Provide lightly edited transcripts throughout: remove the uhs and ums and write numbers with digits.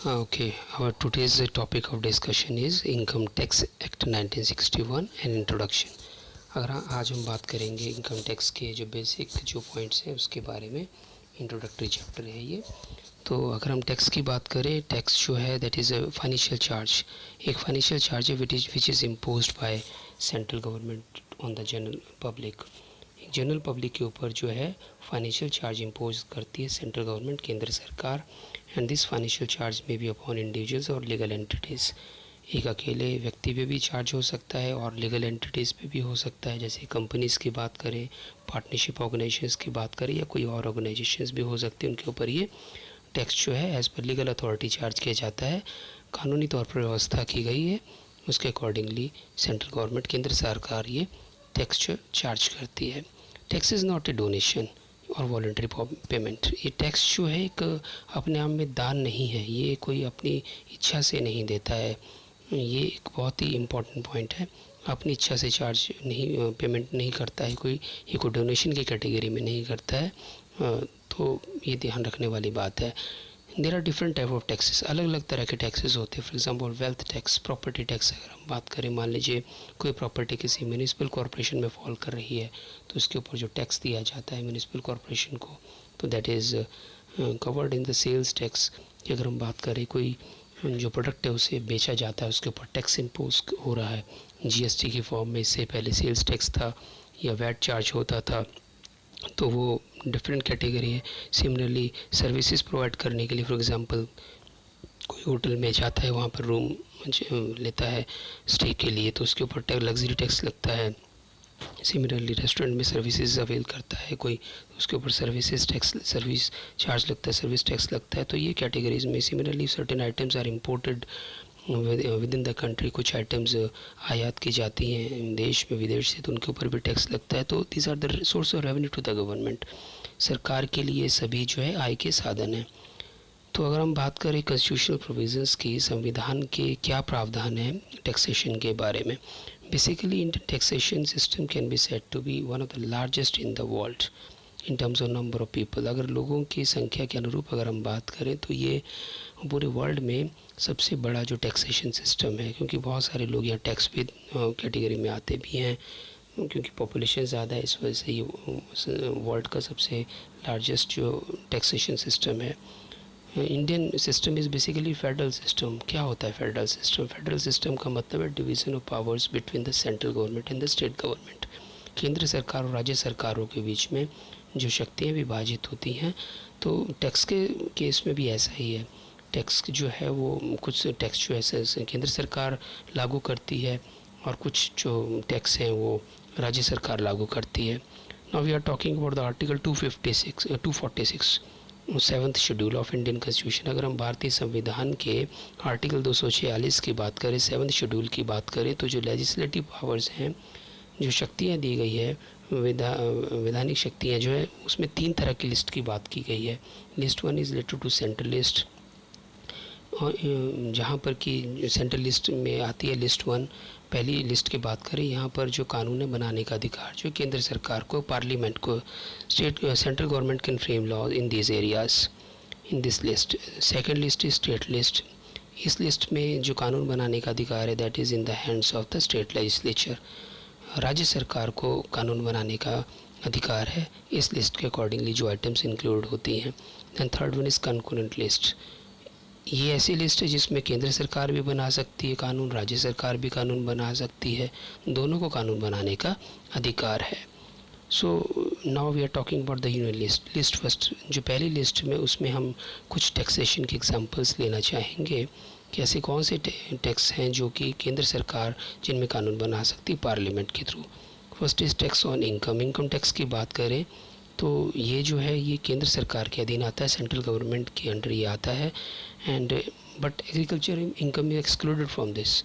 Okay, our today's topic of discussion is Income Tax Act 1961 and Introduction. अगर आज हम बात करेंगे इनकम टैक्स के जो बेसिक जो पॉइंट्स हैं उसके बारे में। इंट्रोडक्टरी चैप्टर है ये। तो अगर हम टैक्स की बात करें, टैक्स जो है that is a financial charge, एक फाइनेंशियल चार्ज है which is imposed by central government on the general public. General public के ऊपर जो है फाइनेंशियल चार्ज इम्पोज करती है सेंट्रल गवर्नमेंट, केंद्र सरकार। एंड दिस फाइनेंशियल चार्ज में भी अपॉन इंडिविजुअल्स और लीगल एंटिटीज़, एक अकेले व्यक्ति पे भी चार्ज हो सकता है और लीगल एंटिटीज़ पे भी हो सकता है। जैसे कंपनीज़ की बात करें, पार्टनरशिप ऑर्गेनाइजेशंस की बात करें या कोई और ऑर्गेनाइजेशंस भी हो सकते हैं, उनके ऊपर ये टैक्स जो है as per legal authority charge किया जाता है। कानूनी तौर पर व्यवस्था की गई है, उसके अकॉर्डिंगली सेंट्रल गवर्नमेंट, केंद्र सरकार ये टैक्स चार्ज करती है। Tax is not a donation और वॉलंटरी पेमेंट। ये टैक्स जो है एक अपने आप में दान नहीं है, ये कोई अपनी इच्छा से नहीं देता है। ये एक बहुत ही इम्पोर्टेंट पॉइंट है। अपनी इच्छा से चार्ज नहीं, पेमेंट नहीं करता है कोई, ये कोई डोनेशन की कैटेगरी में नहीं करता है। तो ये ध्यान रखने वाली बात है। There are different type of taxes, अलग अलग तरह के टैक्सेस होते हैं। For example wealth tax, property tax. अगर हम बात करें, मान लीजिए कोई प्रॉपर्टी किसी म्यूनिसिपल कॉरपोरेशन में फॉल कर रही है, तो उसके ऊपर जो टैक्स दिया जाता है म्यूनिसिपल कॉरपोरेशन को, तो that is covered in the sales tax. अगर हम बात करें कोई जो प्रोडक्ट है उसे बेचा जाता है, उसके ऊपर टैक्स इम्पोज हो रहा है जीएसटी की फॉर्म में। इससे पहले सेल्स टैक्स था या वैट चार्ज होता था, तो वो डिफरेंट कैटेगरी है। सिमिलरली सर्विसेज प्रोवाइड करने के लिए, फॉर एग्जांपल कोई होटल में जाता है, वहाँ पर रूम लेता है स्टे के लिए, तो उसके ऊपर लग्जरी टैक्स लगता है। सिमिलरली रेस्टोरेंट में सर्विसेज अवेल करता है कोई, उसके ऊपर सर्विसेज टैक्स, सर्विस चार्ज लगता है, सर्विस टैक्स लगता है। तो ये कैटेगरीज में similarly certain items are imported within the country, कुछ आइटम्स आयात की जाती हैं देश में विदेश से, तो उनके ऊपर भी टैक्स लगता है। तो this are the source of revenue to the government. सरकार के लिए सभी जो है आय के साधन हैं। तो अगर हम बात करें कॉन्स्टिट्यूशनल प्रोविजंस की, संविधान के क्या प्रावधान है टैक्सेशन के बारे में। Basically Indian taxation system can be said to be one of the largest in the world in terms of number of people. अगर लोगों की संख्या के अनुरूप अगर हम बात करें तो ये पूरे वर्ल्ड में सबसे बड़ा जो टैक्सेशन सिस्टम है, क्योंकि बहुत सारे लोग यहाँ टैक्स भी कैटेगरी में आते भी हैं, क्योंकि पॉपुलेशन ज़्यादा है, इस वजह से ये वर्ल्ड का सबसे लार्जेस्ट जो टैक्सेशन सिस्टम है। Indian system is basically federal system. क्या होता है फेडरल सिस्टम? फेडरल सिस्टम का मतलब है division of powers between the central government and the state government. केंद्र सरकार और राज्य सरकारों के बीच में जो शक्तियाँ विभाजित होती हैं, तो टैक्स के केस में भी ऐसा ही है। टैक्स जो है वो कुछ टैक्स जो है केंद्र सरकार लागू करती है और कुछ जो टैक्स हैं वो राज्य सरकार लागू करती है। Now we are talking about the article 246 seventh schedule of Indian constitution. अगर हम भारतीय संविधान के आर्टिकल 246 की बात करें, सेवन्थ शेड्यूल की बात करें, तो जो लेजिस्लेटिव पावर्स हैं, जो शक्तियाँ दी गई है, वैधानिक शक्तियाँ जो है, उसमें 3 तरह की लिस्ट की बात की गई है। List 1 is related to central list, और जहाँ पर कि सेंट्रल लिस्ट में आती है लिस्ट 1। पहली लिस्ट की बात करें, यहाँ पर जो कानून बनाने का अधिकार जो केंद्र सरकार को, पार्लियामेंट को, central government can frame law in this areas in this list. Second list is state list. इस लिस्ट में जो कानून बनाने का अधिकार है that is in the hands of the state legislature. राज्य सरकार को कानून बनाने का अधिकार है इस लिस्ट के अकॉर्डिंगली जो आइटम्स इंक्लूड होती हैं। Then third one is concurrent list. ये ऐसी लिस्ट है जिसमें केंद्र सरकार भी बना सकती है कानून, राज्य सरकार भी कानून बना सकती है, दोनों को कानून बनाने का अधिकार है। So now we are talking about the union list. List first, जो पहली लिस्ट में, उसमें हम कुछ टैक्सेशन के एग्जांपल्स लेना चाहेंगे कि ऐसे कौन से टैक्स हैं जो कि केंद्र सरकार जिनमें कानून बना सकती है पार्लियामेंट के through. First is tax on income. Income tax की बात करें तो ये जो है ये केंद्र सरकार के अधीन आता है, सेंट्रल गवर्नमेंट के अंडर ये आता है। And but agriculture income is excluded from this.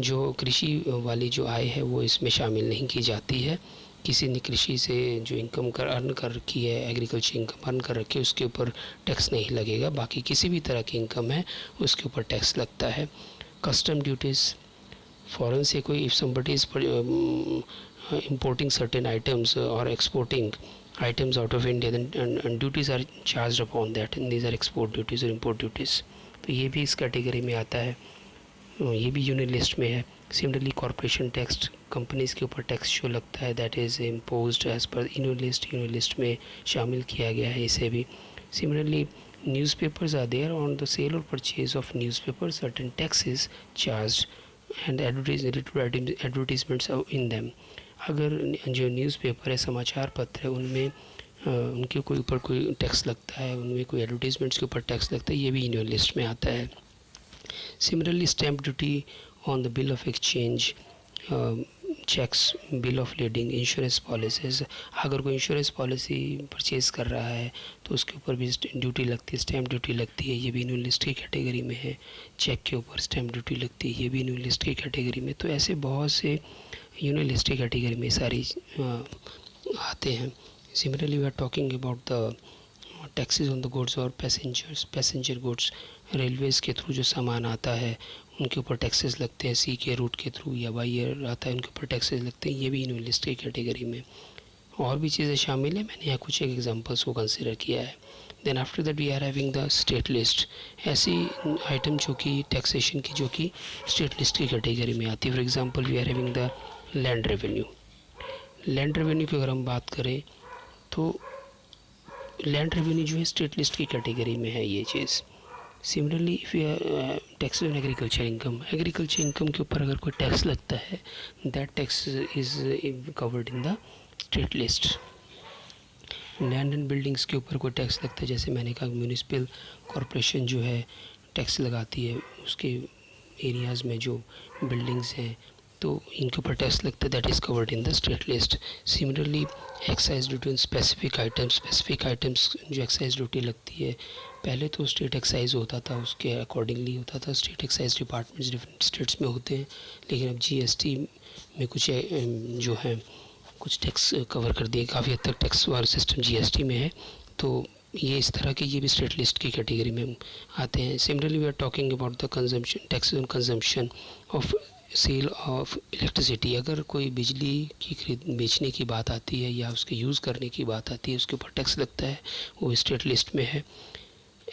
जो कृषि वाली जो आय है वो इसमें शामिल नहीं की जाती है। किसी ने कृषि से जो इनकम अर्न कर रखी है, एग्रीकल्चर इनकम अर्न कर रखी है, उसके ऊपर टैक्स नहीं लगेगा। बाकी किसी भी तरह की इनकम है उसके ऊपर टैक्स लगता है। कस्टम ड्यूटीज़, फॉरेन से कोई if somebody is importing certain items or exporting items out of India, then and duties are charged upon that, and these are export duties or import duties. तो ये भी इस category में आता है, ये भी यूनिट लिस्ट में है। सिमिलरली कॉरपोरेशन टैक्स, कंपनीज़ के ऊपर टैक्स जो लगता है that is imposed as per unit list में शामिल किया गया है इसे भी। Similarly newspapers are there, on the sale or purchase of newspapers certain taxes charged and advertisements are in them। अगर जो न्यूज़पेपर है, समाचार पत्र है, उनमें उनके कोई ऊपर कोई टैक्स लगता है, उनमें कोई एडवर्टीज़मेंट्स के ऊपर टैक्स लगता है, ये भी यूनियन लिस्ट में आता है। Similarly stamp duty on the bill of exchange, cheques, bill of leading, insurance policies, अगर कोई इंश्योरेंस पॉलिसी परचेज़ कर रहा है तो उसके ऊपर भी ड्यूटी लगती है, स्टैम्प ड्यूटी लगती है, ये भी यूनियन लिस्ट की कैटेगरी में है। चेक के ऊपर स्टैम्प ड्यूटी लगती है, ये भी यूनियन लिस्ट की कैटेगरी में। तो ऐसे बहुत से यूनियन लिस्ट की कैटेगरी में सारी आते हैं। Similarly we are talking about the taxes on the goods और पैसेंजर गुड्स, रेलवेज़ के थ्रू जो सामान आता है उनके ऊपर टैक्सेस लगते हैं, सी के रूट के थ्रू या बाई एयर आता है उनके ऊपर टैक्सेस लगते हैं, ये भी यूनियन लिस्ट की कैटेगरी में। और भी चीज़ें शामिल हैं, मैंने यहाँ कुछ एक एग्जांपल्स को कंसिडर किया है। Then after that we are having the state list, ऐसी आइटम जो कि टैक्सेशन की जो कि स्टेट लिस्ट की कैटेगरी में आती है। For example we are having the land revenue. Land revenue की अगर हम बात करें तो लैंड रेवेन्यू जो है स्टेट लिस्ट की कैटेगरी में है ये चीज़। Similarly if tax on agriculture income के ऊपर अगर कोई टैक्स लगता है that tax is covered in the state list. Land and buildings के ऊपर कोई टैक्स लगता है, जैसे मैंने कहा म्यूनिसिपल कॉरपोरेशन जो है टैक्स लगाती है उसके एरियाज़ में जो बिल्डिंग्स हैं तो इनके ऊपर टैक्स लगता है, that is covered in the state list. Similarly excise duty on specific items जो एक्साइज ड्यूटी लगती है, पहले तो स्टेट एक्साइज होता था, उसके अकॉर्डिंगली होता था, state excise departments different states में होते हैं, लेकिन अब जीएसटी में कुछ जो है कुछ टैक्स कवर कर दिए, काफ़ी हद तक टैक्स वाला सिस्टम जीएसटी में है, तो ये इस तरह के ये भी स्टेट लिस्ट की कैटेगरी में आते हैं। Similarly we are talking about the consumption, taxes on consumption of sale of electricity, अगर कोई बिजली की बेचने की बात आती है या उसके यूज़ करने की बात आती है उसके ऊपर टैक्स लगता है, वो स्टेट लिस्ट में है।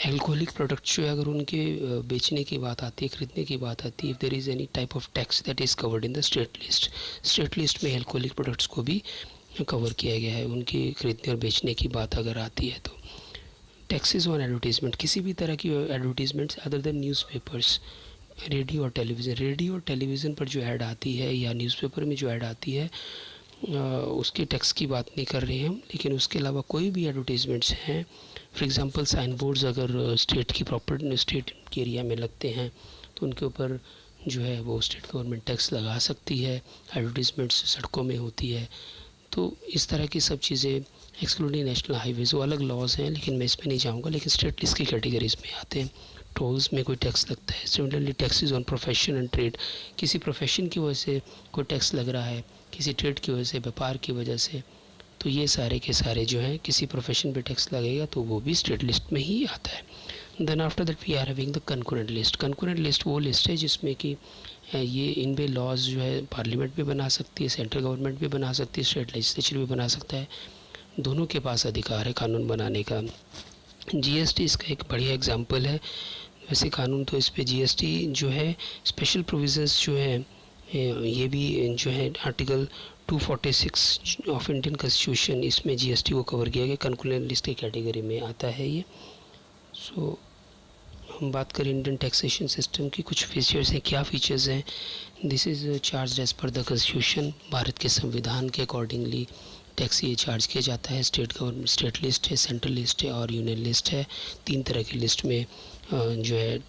एल्कोहलिक प्रोडक्ट्स जो है अगर उनके बेचने की बात आती है, ख़रीदने की बात आती है, if there is any type of tax that is covered in the state list. State list में एल्कोहलिक प्रोडक्ट्स को भी कवर किया गया है, उनकी खरीदने और बेचने की बात अगर आती है तो। टैक्सेस ऑन एडवर्टीज़मेंट, किसी भी तरह की advertisements other than newspapers, radio और टेलीविज़न पर जो ऐड आती है या न्यूज़पेपर में जो ऐड आती है उसके टैक्स की बात नहीं कर रहे हैं हम, लेकिन उसके अलावा कोई भी एडवर्टीज़मेंट्स हैं, फॉर एग्जांपल साइन बोर्ड्स अगर स्टेट की प्रॉपर्टी स्टेट के एरिया में लगते हैं तो उनके ऊपर जो है वो स्टेट गवर्नमेंट टैक्स लगा सकती है। एडवर्टीज़मेंट्स सड़कों में होती है, तो इस तरह की सब चीज़ें एक्सक्लूडिंग नेशनल हाईवेज, वो अलग लॉज हैं लेकिन मैं इसमें नहीं जाऊँगा, लेकिन स्टेट लिस्ट की कैटेगरीज में आते हैं। टोल्स में कोई टैक्स लगता है। Similarly taxes on profession and trade, किसी प्रोफेशन की वजह से कोई टैक्स लग रहा है, किसी ट्रेड की वजह से, व्यापार की वजह से, तो ये सारे के सारे जो हैं किसी प्रोफेशन पे टैक्स लगेगा तो वो भी स्टेट लिस्ट में ही आता है। Then after that we are having the concurrent list. Concurrent list वो लिस्ट है जिसमें कि ये इन पे लॉज जो है पार्लियामेंट भी बना सकती है, सेंट्रल गवर्नमेंट भी बना सकती है, स्टेट लेजिस्लेचर भी बना सकता है, दोनों के पास अधिकार है कानून बनाने का। जीएसटी इसका एक बढ़िया एग्जांपल है। वैसे कानून तो इस पे जीएसटी जो है स्पेशल प्रोविजंस जो है ये भी जो है आर्टिकल 246 ऑफ इंडियन कॉन्स्टिट्यूशन, इसमें जीएसटी को कवर किया गया, कंकरेंट लिस्ट की कैटेगरी में आता है ये। सो हम बात करें इंडियन टैक्सेशन सिस्टम की, कुछ फीचर्स हैं। क्या फीचर्स हैं? This is charge as per the constitution, भारत के संविधान के अकॉर्डिंगली टैक्स ये चार्ज किया जाता है। स्टेट गवर्नमेंट, स्टेट लिस्ट है, सेंट्रल लिस्ट है और यूनियन लिस्ट है, तीन तरह की लिस्ट में जो है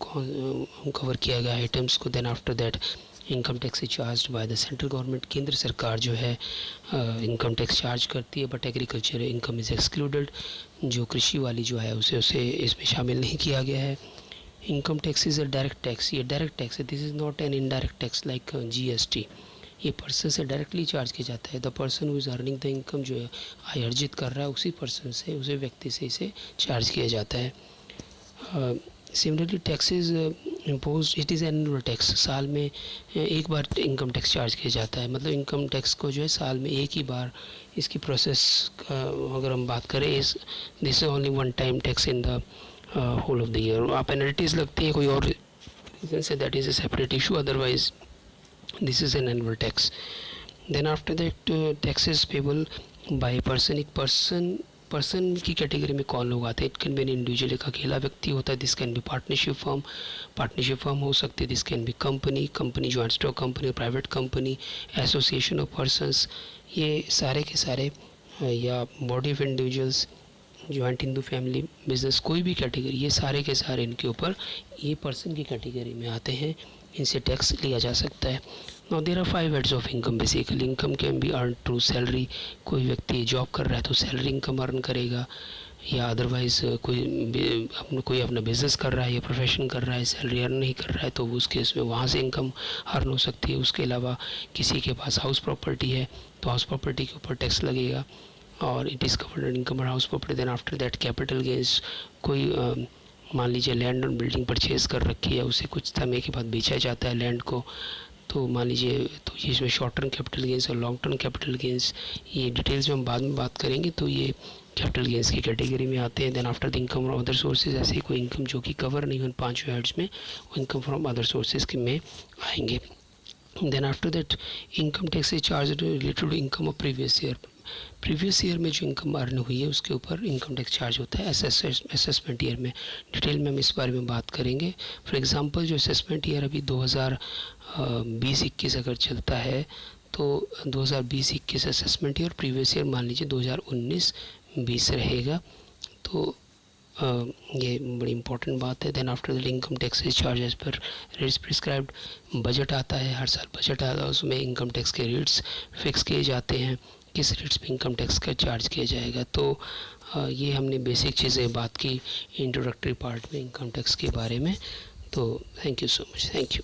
कवर किया गया आइटम्स को। Then after that income tax charge by the central government, केंद्र सरकार जो है इनकम टैक्स चार्ज करती है, but agriculture income is excluded, जो कृषि वाली जो है उसे इसमें शामिल नहीं किया गया है। Income tax is a direct tax, ये डायरेक्ट टैक्स है, this is not an indirect tax like GST. ये पर्सन से डायरेक्टली चार्ज किया जाता है। The person who is earning the income, जो है आय अर्जित कर रहा है उसी पर्सन से, उसी व्यक्ति से इसे चार्ज किया जाता है। Similarly taxes impose, it is annual tax, साल में एक बार इनकम टैक्स चार्ज किया जाता है, मतलब इनकम टैक्स को जो है साल में एक ही बार इसकी प्रोसेस का अगर हम बात करें, this is only one time tax in the whole of the year. आप पेनल्टीज लगती है कोई और रीजन से, that is a separate issue, otherwise this is an annual tax. Then after that taxes payable by person. एक person की category में कौन लोग आते हैं? It can be an individual, एक अकेला व्यक्ति होता है। This can be partnership firm हो सकती है। This can B company joint stock company, private company, association of persons, ये सारे के सारे, या body of individuals, joint Hindu family business, कोई भी कैटेगरी, ये सारे के सारे इनके ऊपर ये पर्सन की कैटेगरी में आते हैं, इनसे टैक्स लिया जा सकता है। Now there are 5 heads of income. Basically income can be earn through salary. कोई व्यक्ति जॉब कर रहा है तो सैलरी इनकम अर्न करेगा, या अदरवाइज कोई अपना बिजनेस कर रहा है या प्रोफेशन कर रहा है, सैलरी अर्न नहीं कर रहा है, तो उस केस में वहाँ से इनकम अर्न हो सकती है। उसके अलावा किसी के पास हाउस प्रॉपर्टी है तो हाउस प्रॉपर्टी के ऊपर टैक्स लगेगा, और इट इज़ कवर्ड इनकम और house property. Then after that capital gains. कोई मान लीजिए लैंड और बिल्डिंग परचेज कर रखी है, उसे कुछ समय के बाद बेचा जाता है लैंड को, तो मान लीजिए, तो ये इसमें शॉर्ट टर्म कैपिटल गेंस और लॉन्ग टर्म कैपिटल गेंस, ये डिटेल्स में हम बाद में बात करेंगे, तो ये कैपिटल गेंस की कैटेगरी में आते हैं। Then after the income from other sources, ऐसे कोई इनकम जो कि कवर नहीं हो उन 5 हेड्स में, वो इनकम फ्रॉम अदर सोर्सेज के में आएंगे। Then after that income tax is charge related to income of previous year में जो इनकम अर्न हुई है उसके ऊपर इनकम टैक्स चार्ज होता है असेसमेंट ईयर में। डिटेल में हम इस बारे में बात करेंगे। फॉर एग्जांपल जो असेसमेंट ईयर अभी 2020-21 अगर चलता है, तो 2020-21 असेसमेंट ईयर, प्रीवियस ईयर मान लीजिए 2019-20 रहेगा, तो ये बड़ी इंपॉर्टेंट बात है। Then after the income tax is charge as per rates prescribed. Budget आता है, हर साल बजट आता है, उसमें इनकम टैक्स के रेट्स फिक्स किए जाते हैं, किस रेट्स पे इनकम टैक्स का चार्ज किया जाएगा। तो ये हमने बेसिक चीज़ें बात की इंट्रोडक्टरी पार्ट में इनकम टैक्स के बारे में। तो thank you so much, thank you.